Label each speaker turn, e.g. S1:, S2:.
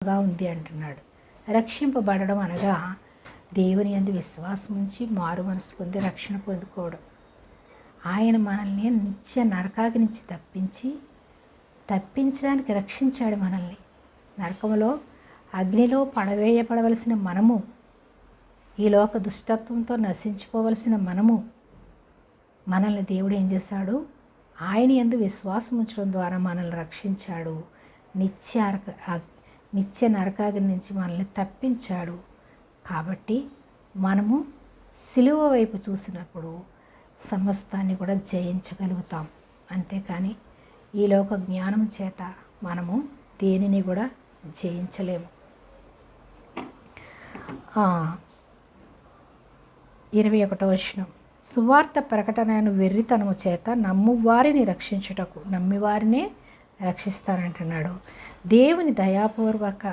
S1: చక్కగా ఉంది అంటున్నాడు. రక్షింపబడడం అనగా దేవుని యందు విశ్వాసం ఉంచి మారు మనసు పొంది రక్షణ పొందుకోవడం. ఆయన మనల్ని నిత్య నరకాకి నుంచి తప్పించడానికి రక్షించాడు మనల్ని. నరకములో అగ్నిలో పడవేయబడవలసిన మనము, ఈ లోక దుష్టత్వంతో నశించిపోవలసిన మనల్ని దేవుడు ఏం చేశాడు? ఆయన యందు విశ్వాసం ఉంచడం ద్వారా మనల్ని రక్షించాడు. నిత్య నరకాగ్ని నుంచి మనల్ని తప్పించాడు. కాబట్టి మనము సిలువ వైపు చూసినప్పుడు సమస్తాన్ని కూడా జయించగలుగుతాం. అంతేకాని ఈ లోక జ్ఞానం చేత మనము దేనిని కూడా జయించలేము. 21వ వచనం, సువార్త ప్రకటనను వెర్రితనము చేత నమ్మివారినే రక్షిస్తానంటున్నాడు. దేవుని దయాపూర్వక